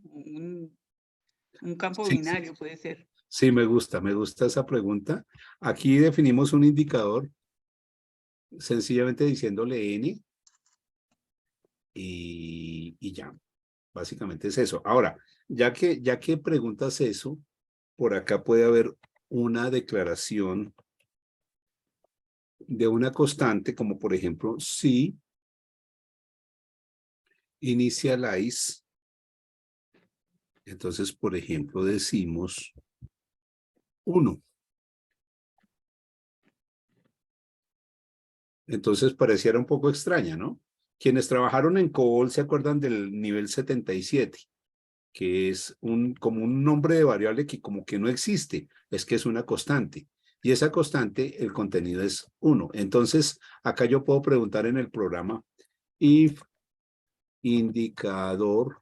un campo Sí, sí, binario puede ser. sí, me gusta esa pregunta. Aquí definimos un indicador sencillamente diciéndole n y ya. Básicamente es eso. Ahora, ya que preguntas eso, por acá puede haber una declaración de una constante, como por ejemplo, si initialize. Entonces, por ejemplo, decimos 1. Entonces, pareciera un poco extraña, ¿no? Quienes trabajaron en COBOL se acuerdan del nivel 77, que es como un nombre de variable que como que no existe, es que es una constante. Y esa constante, el contenido es 1. Entonces, acá yo puedo preguntar en el programa, if indicador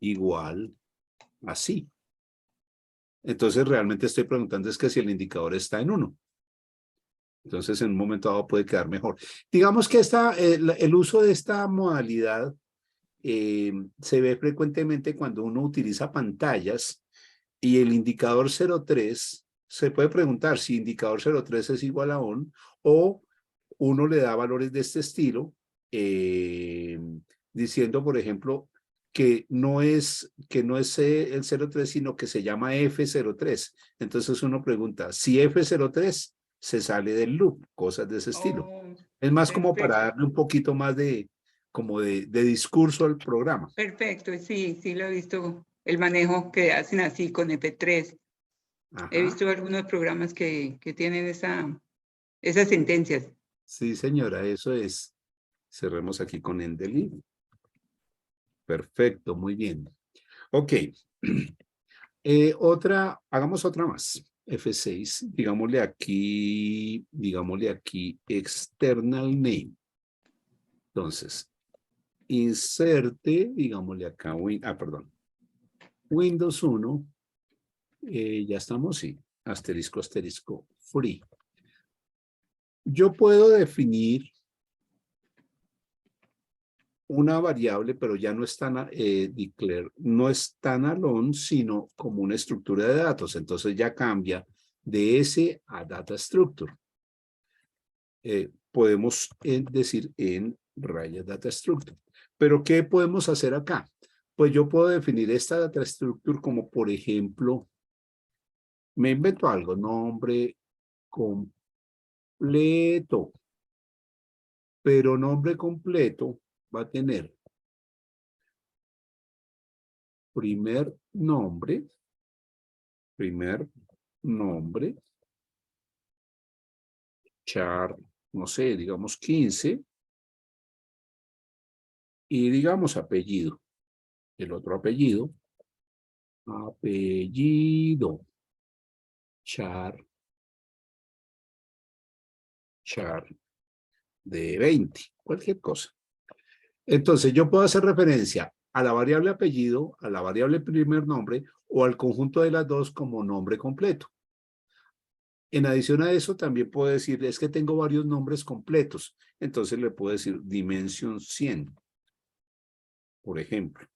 igual así. Entonces, realmente estoy preguntando es que si el indicador está en 1. Entonces, en un momento dado puede quedar mejor. Digamos que el uso de esta modalidad se ve frecuentemente cuando uno utiliza pantallas y el indicador 03, se puede preguntar si indicador 03 es igual a on o uno le da valores de este estilo, diciendo, por ejemplo, que no es el 03, sino que se llama F03. Entonces uno pregunta, si F03 se sale del loop, cosas de ese estilo. Oh, Es más como para perfecto. darle un poquito más de discurso al programa. Perfecto, sí lo he visto, el manejo que hacen así con F3. Ajá. He visto algunos programas que tienen esas sentencias. Sí, señora, eso es. Cerremos aquí con Endely. Perfecto, muy bien. Ok. Hagamos otra más. F6, digámosle aquí external name. Entonces, inserte, digámosle acá, Windows 1, ya estamos, sí, asterisco, free. Yo puedo definir una variable, pero ya no es tan declare, no es tan alone, sino como una estructura de datos. Entonces ya cambia de ese a data structure. Podemos decir en raya data structure. Pero ¿qué podemos hacer acá? Pues yo puedo definir esta data structure como, por ejemplo, me invento algo, nombre completo. Pero nombre completo va a tener primer nombre, char, no sé, digamos 15, y digamos apellido. El otro apellido, char de 20, cualquier cosa. Entonces yo puedo hacer referencia a la variable apellido, a la variable primer nombre o al conjunto de las dos como nombre completo. En adición a eso, también puedo decir, es que tengo varios nombres completos. Entonces le puedo decir dimension 100. por ejemplo.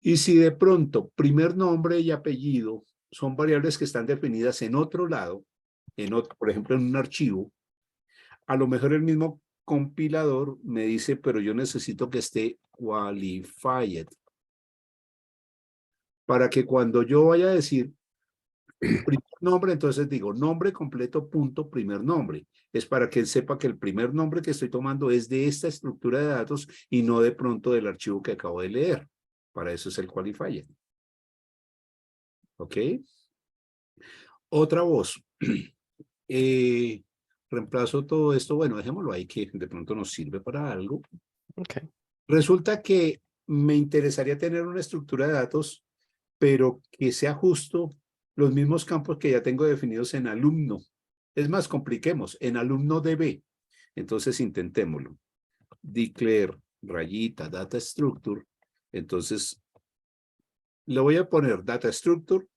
Y si de pronto primer nombre y apellido son variables que están definidas en otro lado, por ejemplo, en un archivo, a lo mejor el mismo compilador me dice, pero yo necesito que esté qualified. Para que cuando yo vaya a decir primer nombre, entonces digo nombre completo punto primer nombre. Es para que él sepa que el primer nombre que estoy tomando es de esta estructura de datos y no de pronto del archivo que acabo de leer. Para eso es el qualifier. ¿Ok? Otra voz. Reemplazo todo esto. Bueno, dejémoslo ahí que de pronto nos sirve para algo. Okay. Resulta que me interesaría tener una estructura de datos, pero que sea justo los mismos campos que ya tengo definidos en alumno. Es más, compliquemos, en alumno DB. Entonces intentémoslo. Declare, rayita, data structure. Entonces, le voy a poner data structure,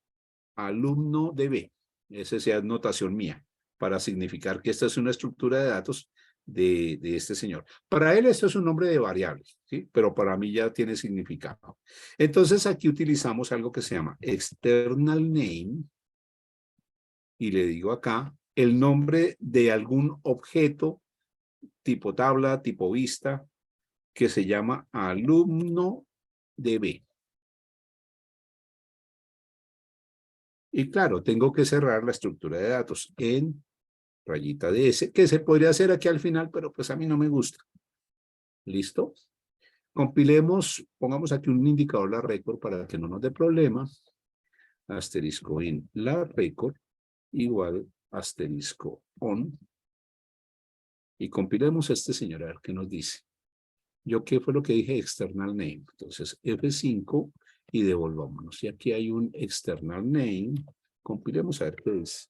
alumno DB. Esa sea notación mía, para significar que esta es una estructura de datos de este señor. Para él esto es un nombre de variables, ¿sí? Pero para mí ya tiene significado. Entonces aquí utilizamos algo que se llama external name y le digo acá el nombre de algún objeto tipo tabla, tipo vista, que se llama alumno DB. Y claro, tengo que cerrar la estructura de datos en rayita de S, que se podría hacer aquí al final, pero pues a mí no me gusta. ¿Listo? Compilemos, pongamos aquí un indicador la record para que no nos dé problema. Asterisco in la record igual asterisco on. Y compilemos este señor a ver qué nos dice. Yo qué fue lo que dije, external name. Entonces F5 y devolvámonos. Y aquí hay un external name. Compilemos a ver qué dice.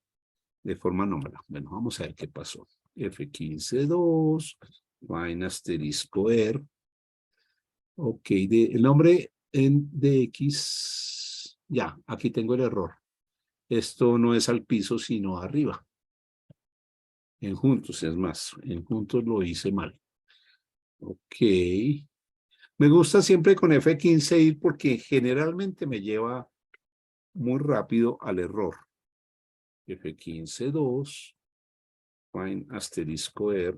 De forma anómala. Bueno, vamos a ver qué pasó. F15.2, find asterisco er. Ok, el nombre en DX. Ya, aquí tengo el error. Esto no es al piso, sino arriba. En juntos, es más, en juntos lo hice mal. Ok. Me gusta siempre con F15 ir porque generalmente me lleva muy rápido al error. F15.2, find asterisco er.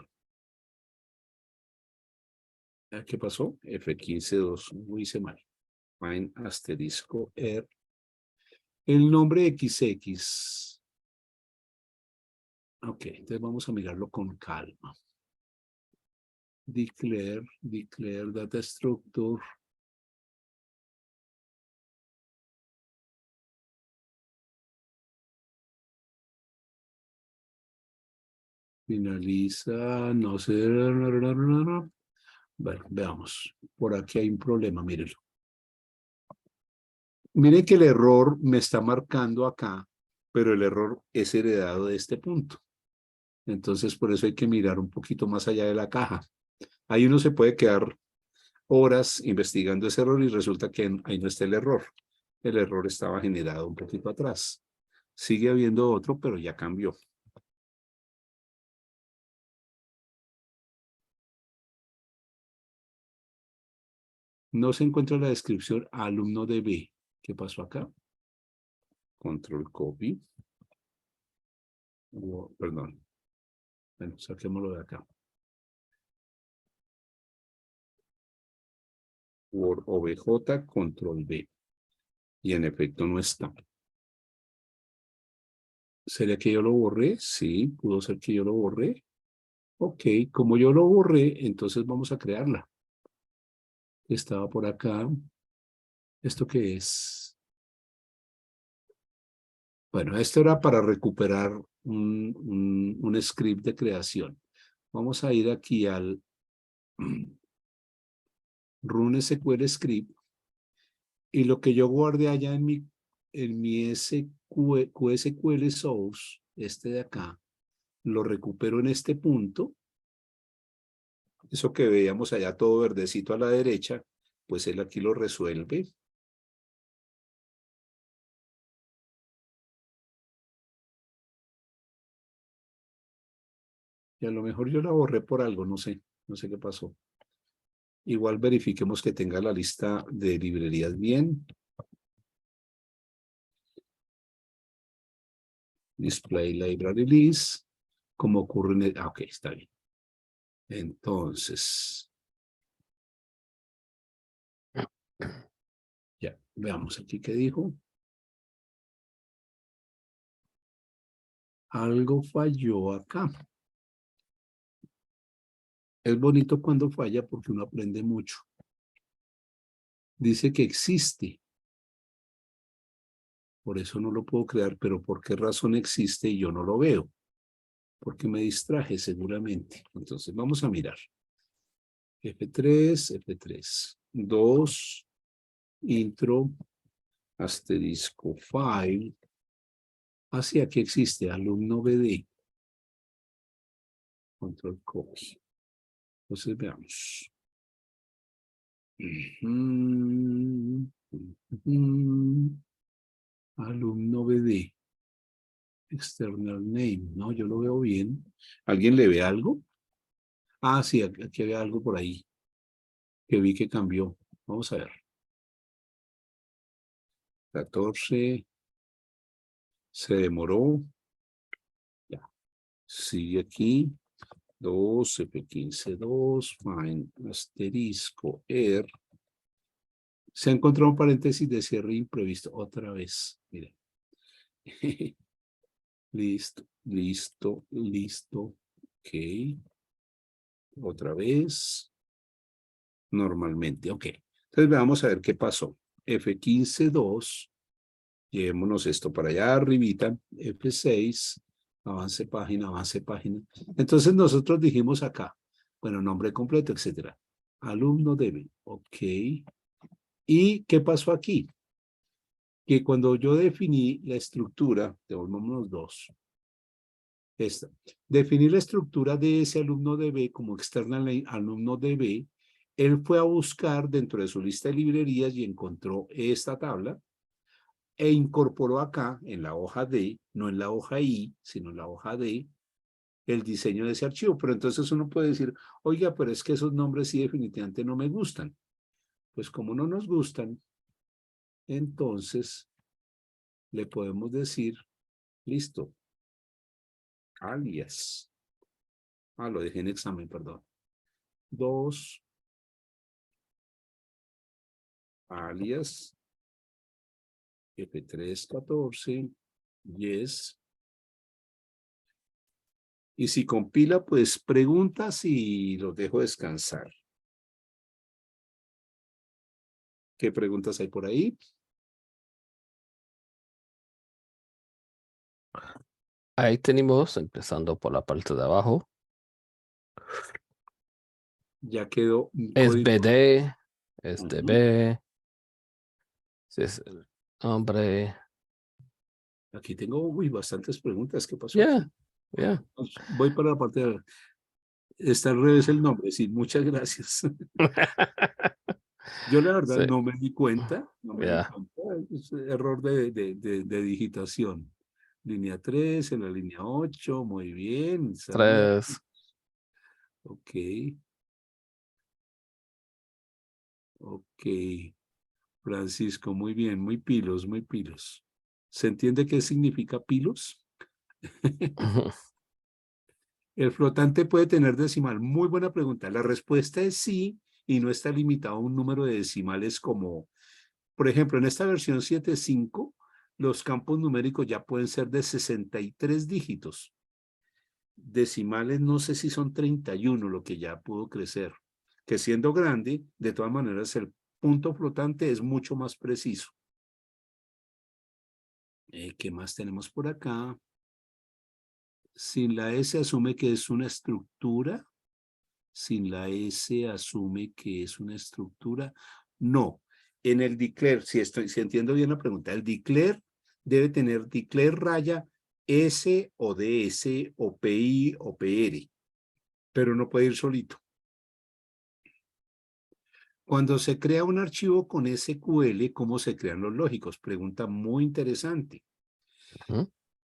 ¿Qué pasó? F15.2, lo hice mal. Find asterisco er. El nombre XX. Ok, entonces vamos a mirarlo con calma. Declare data structure. Finaliza, no sé. Bueno, veamos. Por aquí hay un problema, mírenlo. Miren que el error me está marcando acá, pero el error es heredado de este punto. Entonces, por eso hay que mirar un poquito más allá de la caja. Ahí uno se puede quedar horas investigando ese error y resulta que ahí no está el error. El error estaba generado un poquito atrás. Sigue habiendo otro, pero ya cambió. No se encuentra la descripción alumno de B. ¿Qué pasó acá? Control copy. Perdón. Bueno, saquémoslo de acá. Word OBJ, control B. Y en efecto no está. ¿Sería que yo lo borré? Sí, pudo ser que yo lo borré. Ok, como yo lo borré, entonces vamos a crearla. Estaba por acá. ¿Esto qué es? Bueno, esto era para recuperar un script de creación. Vamos a ir aquí al run SQL script y lo que yo guardé allá en mi QSQL source, este de acá, lo recupero en este punto. Eso que veíamos allá todo verdecito a la derecha, pues él aquí lo resuelve. Y a lo mejor yo la borré por algo, no sé qué pasó. Igual verifiquemos que tenga la lista de librerías bien. Display library list. Como ocurre en el... ok, está bien. Entonces... ya, veamos aquí qué dijo. Algo falló acá. Es bonito cuando falla porque uno aprende mucho. Dice que existe. Por eso no lo puedo crear, pero ¿por qué razón existe y yo no lo veo? Porque me distraje seguramente. Entonces vamos a mirar. F3, F3. 2, intro, asterisco, file. Así aquí existe, alumno BD. Control copy. Entonces veamos. Alumno BD. External name. No, yo lo veo bien. ¿Alguien le ve algo? Ah, sí, aquí había algo por ahí que vi que cambió. Vamos a ver. 14. Se demoró. Ya. Sigue aquí. 2, F15, 2, find, asterisco, Se ha encontrado un paréntesis de cierre imprevisto. Otra vez. Miren. Listo, listo, listo. Ok. Otra vez. Normalmente. Ok. Entonces vamos a ver qué pasó. F15, 2. Llevémonos esto para allá arribita. F6. Avance página, avance página. Entonces nosotros dijimos acá. Bueno, nombre completo, etcétera. Alumno debe. Ok. ¿Y qué pasó aquí? Que cuando yo definí la estructura, devolvámonos 2. Esta. Definir la estructura de ese alumno DB como external alumno DB, él fue a buscar dentro de su lista de librerías y encontró esta tabla e incorporó acá en la hoja D, no en la hoja I, sino en la hoja D, el diseño de ese archivo. Pero entonces uno puede decir, oiga, pero es que esos nombres sí definitivamente no me gustan. Pues como no nos gustan, entonces le podemos decir, listo, alias. Ah, lo dejé en examen, perdón. 2, alias, F314, yes. Y si compila, pues preguntas y los dejo descansar. ¿Qué preguntas hay por ahí? Ahí tenemos, empezando por la parte de abajo, Ya quedó un es código. BD, es Ujú. DB, es el nombre. Aquí tengo, uy, bastantes preguntas. ¿Qué pasó Yeah, aquí? yeah. Voy para la parte de... Está al revés el nombre, sí, muchas gracias. Yo la verdad Sí, no me di cuenta, no me di yeah. cuenta, es error de digitación. Línea 3, en la línea 8, muy bien. 3. Ok. Ok. Francisco, muy bien, muy pilos, muy pilos. ¿Se entiende qué significa pilos? El flotante puede tener decimal. Muy buena pregunta. La respuesta es sí, y no está limitado a un número de decimales como, por ejemplo, en esta versión 7.5, los campos numéricos ya pueden ser de 63 dígitos. Decimales no sé si son 31, lo que ya pudo crecer. Que siendo grande, de todas maneras, el punto flotante es mucho más preciso. ¿Qué más tenemos por acá? Sin la S asume que es una estructura. Sin la S asume que es una estructura. No. En el declare, si entiendo bien la pregunta, el declare debe tener declare raya S o DS o PI o PR, pero no puede ir solito. Cuando se crea un archivo con SQL, ¿cómo se crean los lógicos? Pregunta muy interesante.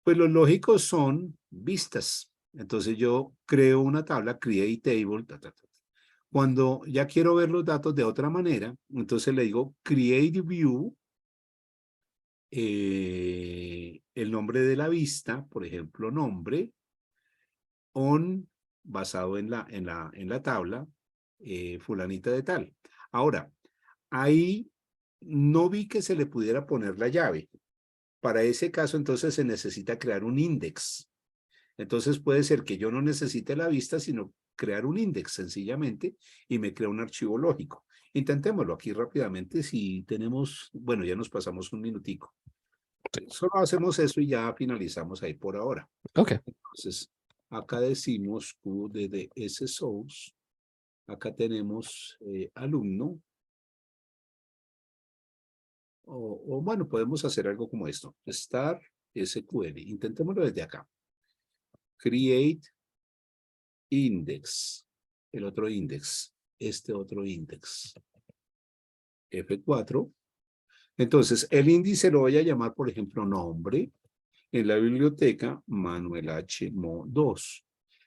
Pues los lógicos son vistas. Entonces yo creo una tabla, create table, Cuando ya quiero ver los datos de otra manera, entonces le digo Create View, el nombre de la vista, por ejemplo, nombre, on, basado en la tabla, fulanita de tal. Ahora, ahí no vi que se le pudiera poner la llave. Para ese caso, entonces se necesita crear un index. Entonces puede ser que yo no necesite la vista, sino crear un index sencillamente y me crea un archivo lógico. Intentémoslo aquí rápidamente si tenemos, bueno, ya nos pasamos un minutico. Solo hacemos eso y ya finalizamos ahí por ahora. Ok. Entonces, acá decimos QDDS source. Acá tenemos alumno. O bueno, podemos hacer algo como esto. Star SQL. Intentémoslo desde acá. Create index. El otro index. Este otro index. F4. Entonces, el índice lo voy a llamar, por ejemplo, nombre. En la biblioteca, Manuel H. Mo 2.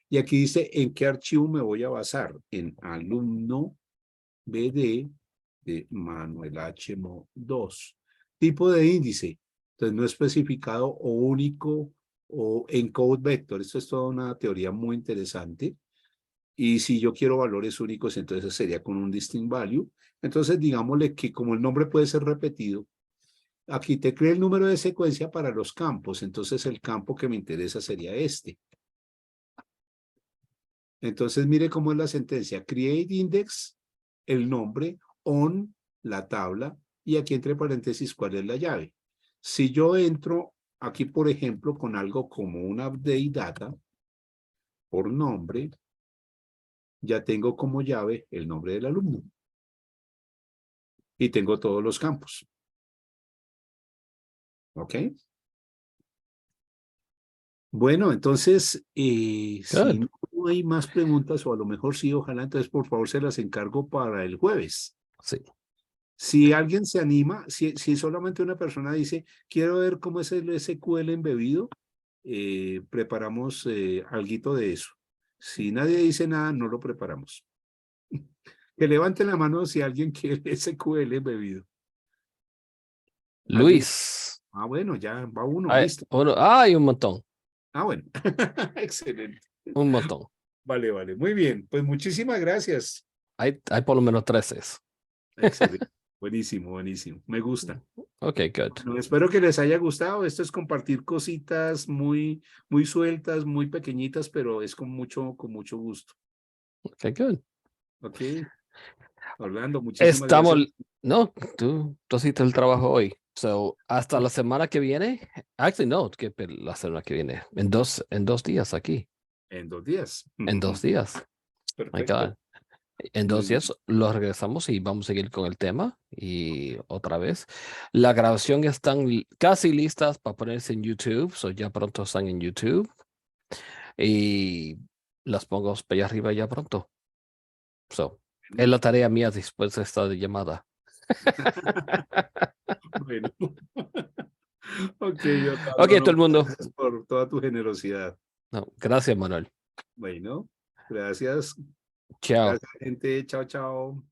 Y aquí dice en qué archivo me voy a basar. En alumno BD de Manuel H. Mo 2. Tipo de índice. Entonces, no especificado o único o encode vector. Esto es toda una teoría muy interesante. Y si yo quiero valores únicos, entonces sería con un distinct value. Entonces, digámosle que como el nombre puede ser repetido, aquí te crea el número de secuencia para los campos. Entonces, el campo que me interesa sería este. Entonces, mire cómo es la sentencia. Create index, el nombre, on, la tabla, y aquí entre paréntesis, ¿cuál es la llave? Si yo entro aquí, por ejemplo, con algo como un update data, por nombre, ya tengo como llave el nombre del alumno. Y tengo todos los campos. ¿Ok? Bueno, entonces, si Good. no hay más preguntas, o a lo mejor sí, ojalá, entonces por favor se las encargo para el jueves. Sí. Si alguien se anima, si solamente una persona dice, quiero ver cómo es el SQL embebido, preparamos alguito de eso. Si nadie dice nada, no lo preparamos. Que levante la mano si alguien quiere SQL embebido. ¿Alguien? Luis. Ah, bueno, ya va uno, Hay, listo. hay un montón. Ah, bueno. Excelente. Un montón. Vale, vale. Muy bien. Pues muchísimas gracias. Hay por lo menos 13. Excelente. Buenísimo, buenísimo. Me gusta. Ok, good. Bueno, espero que les haya gustado. Esto es compartir cositas muy, muy sueltas, muy pequeñitas, pero es con mucho gusto. Ok, good. Ok. Orlando, muchísimas Estamos, gracias. no, tú hiciste el trabajo hoy. So, hasta la semana que viene. Actually, no, que la semana que viene. En dos días aquí. En 2 días. En 2 días. My Perfecto. God. En Muy 2 días los regresamos y vamos a seguir con el tema. Y otra vez, la grabación están casi listas para ponerse en YouTube. So ya pronto están en YouTube. Y las pongo para allá arriba ya pronto. So, es la tarea mía después de esta llamada. Bueno. Ok, Ok, Orlando, todo no, el mundo. gracias por toda tu generosidad. No, gracias, Manuel. Bueno, gracias. Chao. Gracias, gente. Chao, chao.